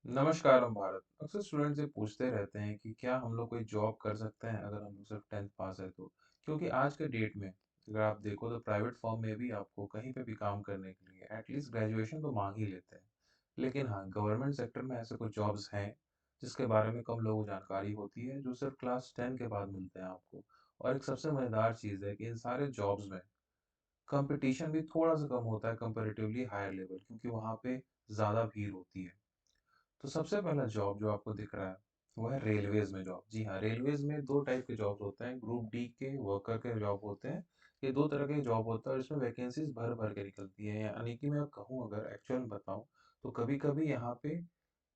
नमस्कार हम भारत। अक्सर स्टूडेंट से पूछते रहते हैं कि क्या हम लोग कोई जॉब कर सकते हैं अगर हम लोग सिर्फ 10th पास है तो। क्योंकि आज के डेट में अगर आप देखो तो प्राइवेट फर्म में भी आपको कहीं पे भी काम करने के लिए एटलीस्ट ग्रेजुएशन तो मांग ही लेते हैं। लेकिन हाँ, गवर्नमेंट सेक्टर में ऐसे कुछ जॉब्स हैं जिसके बारे में कम लोगों को जानकारी होती है, जो सिर्फ क्लास 10 के बाद मिलते हैं आपको। और एक सबसे मजेदार चीज़ है कि इन सारे जॉब्स में कंपटीशन भी थोड़ा सा कम होता है कंपेरेटिवली हायर लेवल, क्योंकि वहाँ पे ज़्यादा भीड़ होती है। तो सबसे पहला जॉब जो आपको दिख रहा है वो है रेलवेज में जॉब। जी हाँ, रेलवेज में दो टाइप के जॉब होते हैं, ग्रुप डी के वर्कर के जॉब होते हैं। ये दो तरह के जॉब होता है और इसमें वैकेंसीज भर भर के निकलती है। यानी कि मैं कहूँ, अगर एक्चुअल में बताऊँ तो कभी कभी यहाँ पे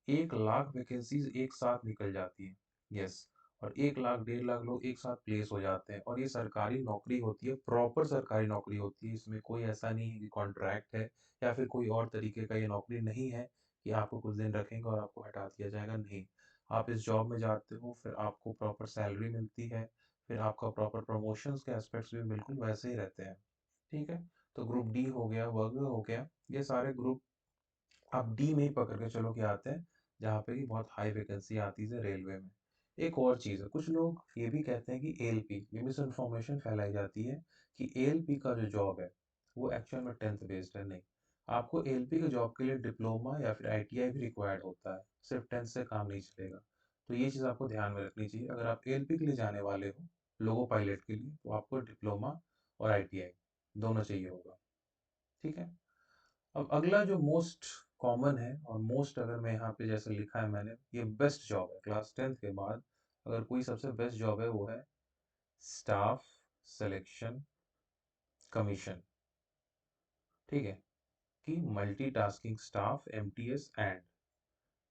1 लाख वैकेंसीज एक साथ निकल जाती है। यस। और 1 लाख 1.5 लाख लोग एक साथ प्लेस हो जाते हैं, और ये सरकारी नौकरी होती है, प्रॉपर सरकारी नौकरी होती है। इसमें कोई ऐसा नहीं है कि कॉन्ट्रैक्ट है या फिर कोई और तरीके का ये नौकरी नहीं है कि आपको कुछ दिन रखेंगे और आपको हटा दिया जाएगा। नहीं, आप इस जॉब में जाते हो, फिर आपको प्रॉपर सैलरी मिलती है, फिर आपका प्रॉपर प्रमोशंस के एस्पेक्ट्स भी बिल्कुल वैसे ही रहते हैं। ठीक है। तो ग्रुप डी हो गया, वर्ग हो गया, ये सारे ग्रुप आप डी में ही पकड़ के चलो कि आते हैं, जहाँ पे कि बहुत हाई वैकेंसी आती है रेलवे में। एक और चीज़ है, कुछ लोग ये भी कहते हैं कि एएलपी, ये मिस इन्फॉर्मेशन फैलाई जाती है कि एएलपी का जो जॉब है वो एक्चुअल में 10th बेस्ड है। नहीं, आपको एएलपी के जॉब के लिए डिप्लोमा या फिर आईटीआई भी रिक्वायर्ड होता है, सिर्फ 10th से काम नहीं चलेगा। तो ये चीज़ आपको ध्यान में रखनी चाहिए। अगर आप एएलपी के लिए जाने वाले हो, लोगो पायलट के लिए, तो आपको डिप्लोमा और आईटीआई दोनों चाहिए होगा। ठीक है। अब अगला जो मोस्ट कॉमन है और मोस्ट, अगर मैं यहाँ पे जैसे लिखा है मैंने, ये बेस्ट जॉब है क्लास 10th के बाद। अगर कोई सबसे बेस्ट जॉब है वो है स्टाफ सिलेक्शन कमीशन। ठीक है। कि मल्टीटास्किंग स्टाफ एमटीएस एंड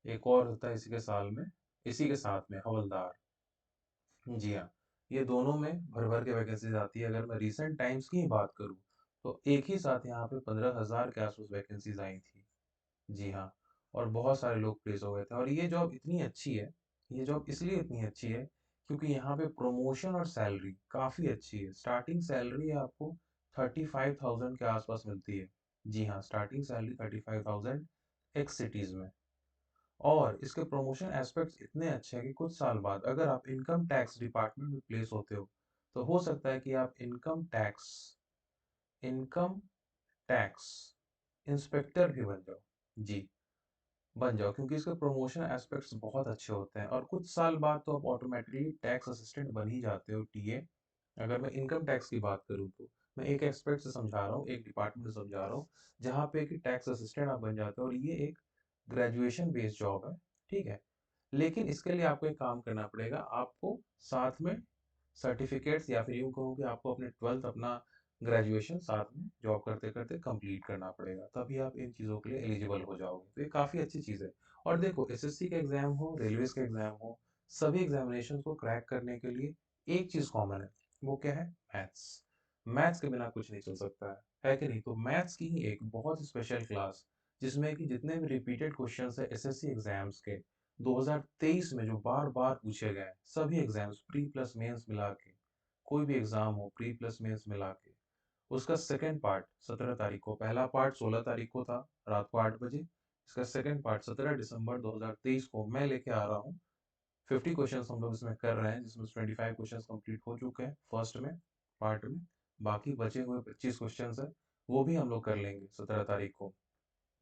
एक और होता है इसी के साल में, इसी के साथ में हवलदार। जी हाँ। ये दोनों में भर भर के वैकेंसीज आती है। अगर मैं रिसेंट टाइम्स की ही बात करूँ तो एक ही साथ यहाँ पे 15,000 के आसपास वैकेंसीज आई थी। जी हाँ। और बहुत सारे लोग प्लेस हो गए थे, और ये जॉब इतनी अच्छी है, ये जॉब इसलिए इतनी अच्छी है क्योंकि यहाँ पे प्रमोशन और सैलरी काफ़ी अच्छी है। स्टार्टिंग सैलरी आपको 35,000 के आसपास मिलती है। जी हाँ, स्टार्टिंग सैलरी 35,000 एक्स सिटीज़ में। और इसके प्रमोशन एस्पेक्ट्स इतने अच्छे हैं कि कुछ साल बाद अगर आप इनकम टैक्स डिपार्टमेंट में प्लेस होते हो, तो हो सकता है कि आप इनकम टैक्स इंस्पेक्टर भी बन जाओ। जी, बन जाओ, क्योंकि इसके प्रमोशन एस्पेक्ट्स बहुत अच्छे होते हैं। और कुछ साल बाद तो आप ऑटोमेटिकली टैक्स असिस्टेंट बन ही जाते हो, टीए। अगर मैं इनकम टैक्स की बात करूँ तो मैं एक एस्पेक्ट से समझा रहा हूँ, एक डिपार्टमेंट से समझा रहा हूँ, जहाँ पे कि टैक्स असिस्टेंट आप बन जाते हो, और ये एक ग्रेजुएशन बेस्ड जॉब है। ठीक है। लेकिन इसके लिए आपको एक काम करना पड़ेगा, आपको साथ में सर्टिफिकेट्स, या फिर यूँ कहूँ कि आपको अपने 12th अपना ग्रेजुएशन साथ में जॉब करते-करते कंप्लीट करना पड़ेगा, तभी आप इन चीज़ों के लिए एलिजिबल हो जाओगे। तो ये काफ़ी अच्छी चीज़ है। और देखो, एसएससी का एग्ज़ाम हो, रेलवेज़ का एग्ज़ाम हो, सभी एग्ज़ामिनेशंस को क्रैक करने के लिए एक चीज़ कॉमन है, वो क्या है? मैथ्स। मैथ्स के बिना कुछ नहीं चल सकता है कि नहीं? तो मैथ्स की ही एक बहुत स्पेशल क्लास, जिसमें कि जितने भी रिपीटेड क्वेश्चंस हैं एसएससी एग्ज़ाम्स के 2023 में जो बार-बार पूछे गए हैं, सभी एग्ज़ाम्स प्री प्लस मेंस मिला के, कोई भी एग्ज़ाम हो प्री प्लस मेंस मिला के, उसका सेकंड पार्ट 17 तारीख को, पहला पार्ट 16 तारीख को था रात को 8 बजे। इसका सेकंड पार्ट 17 दिसंबर 2023 को मैं लेके आ रहा हूँ। 50 क्वेश्चंस हम लोग इसमें कर रहे हैं, जिसमें 25 क्वेश्चंस कंप्लीट हो चुके हैं फर्स्ट में, पार्ट में। बाकी बचे हुए 25 क्वेश्चंस हैं, वो भी हम लोग कर लेंगे 17 तारीख को।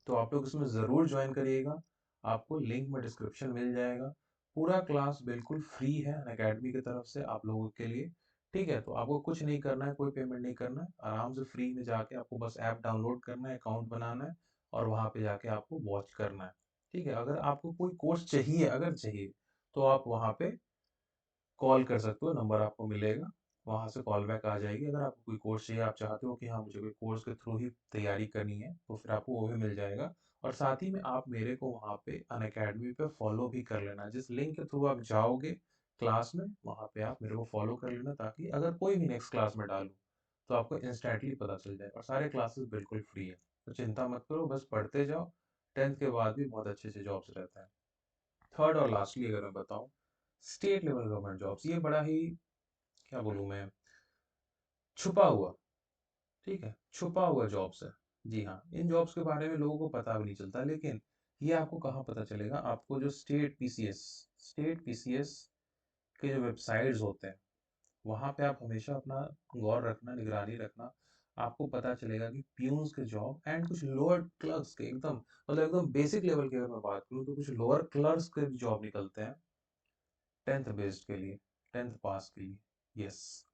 तो आप लोग इसमें ज़रूर ज्वाइन करिएगा। आपको लिंक में डिस्क्रिप्शन मिल जाएगा। पूरा क्लास बिल्कुल फ्री है अनअकैडमी की तरफ से आप लोगों के लिए। ठीक है, तो आपको कुछ नहीं करना है, कोई पेमेंट नहीं करना है। आराम से फ्री में जाके आपको बस ऐप डाउनलोड करना है, अकाउंट बनाना है, और वहाँ पे जाके आपको वॉच करना है। ठीक है, अगर आपको कोई कोर्स चाहिए, अगर चाहिए, तो आप वहाँ पे कॉल कर सकते हो, नंबर आपको मिलेगा, वहाँ से कॉल बैक आ जाएगी। अगर आपको कोई कोर्स चाहिए, आप चाहते हो कि हाँ, मुझे कोई कोर्स के थ्रू ही तैयारी करनी है, तो फिर आपको वो भी मिल जाएगा। और साथ ही में आप मेरे को वहाँ पे अनअकैडमी पे फॉलो भी कर लेना। जिस लिंक के थ्रू आप जाओगे क्लास में, वहाँ पे आप मेरे को फॉलो कर लेना, ताकि अगर कोई भी नेक्स्ट क्लास में डालूँ, तो आपको इंस्टेंटली पता चल जाए। और सारे क्लासेस बिल्कुल फ्री है, तो चिंता मत करो, बस पढ़ते जाओ। 10th के बाद भी बहुत अच्छे-अच्छे जॉब्स रहते हैं। थर्ड और लास्टली अगर मैं बताऊँ, स्टेट लेवल गवर्नमेंट जॉब्स, ये बड़ा ही, क्या बोलूँ मैं, छुपा हुआ, ठीक है, छुपा हुआ जॉब्स है। जी हाँ, इन जॉब्स के बारे में लोगों को पता भी नहीं चलता, लेकिन ये आपको कहाँ पता चलेगा? आपको जो स्टेट पीसीएस के जो वेबसाइट्स होते हैं, वहाँ पे आप हमेशा अपना गौर रखना, निगरानी रखना। आपको पता चलेगा कि पियून्स के जॉब एंड कुछ लोअर क्लर्क्स के एकदम मतलब एकदम बेसिक लेवल की अगर मैं बात करूँ तो कुछ लोअर क्लर्क्स के भी जॉब निकलते हैं 10th बेस्ड के लिए, 10th पास के लिए। यस,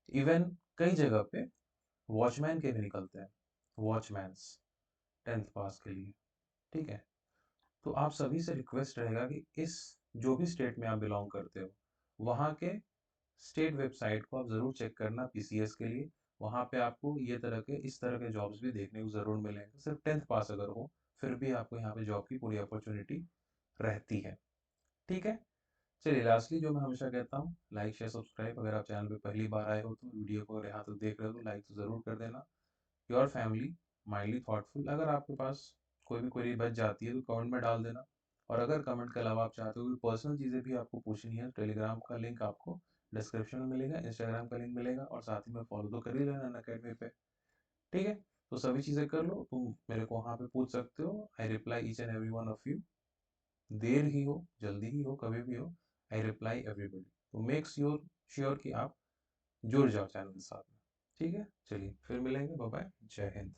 इवन कई जगह पे वॉचमैन के भी निकलते हैं, वॉचमैन्स 10th पास के लिए। ठीक है, तो आप सभी से रिक्वेस्ट रहेगा कि इस जो भी स्टेट में आप बिलोंग करते हो, वहाँ के स्टेट वेबसाइट को आप ज़रूर चेक करना पीसीएस के लिए। वहाँ पे आपको ये तरह के इस तरह के जॉब्स भी देखने को ज़रूर मिलेंगे। सिर्फ 10th पास अगर हो, फिर भी आपको यहाँ पे जॉब की पूरी अपॉर्चुनिटी रहती है। ठीक है? चलिए लास्टली जो मैं हमेशा कहता हूँ, लाइक शेयर सब्सक्राइब। अगर आप चैनल पे पहली बार आए हो तो वीडियो को अगर यहाँ तक देख रहे हो तो लाइक तो ज़रूर कर देना। Your family माइंडली thoughtful. अगर आपके पास कोई भी क्वेरी बच जाती है तो कमेंट में डाल देना। और अगर कमेंट के अलावा आप चाहते हो कि पर्सनल चीज़ें भी आपको पूछनी है, टेलीग्राम का लिंक आपको डिस्क्रिप्शन में मिलेगा, इंस्टाग्राम का लिंक मिलेगा, और साथ ही में फॉलो तो कर ही लेना अनअकैडमी पे। ठीक है, तो सभी चीज़ें कर लो, तुम मेरे को वहाँ पे पूछ सकते हो। I reply each and every one of you. देर ही हो, जल्दी ही हो, कभी भी हो, आई रिप्लाई एवरीबडी। तो मेक श्योर कि आप जुड़ जाओ चैनल के साथ में। ठीक है, चलिए फिर मिलेंगे। बाय बाय, जय हिंद।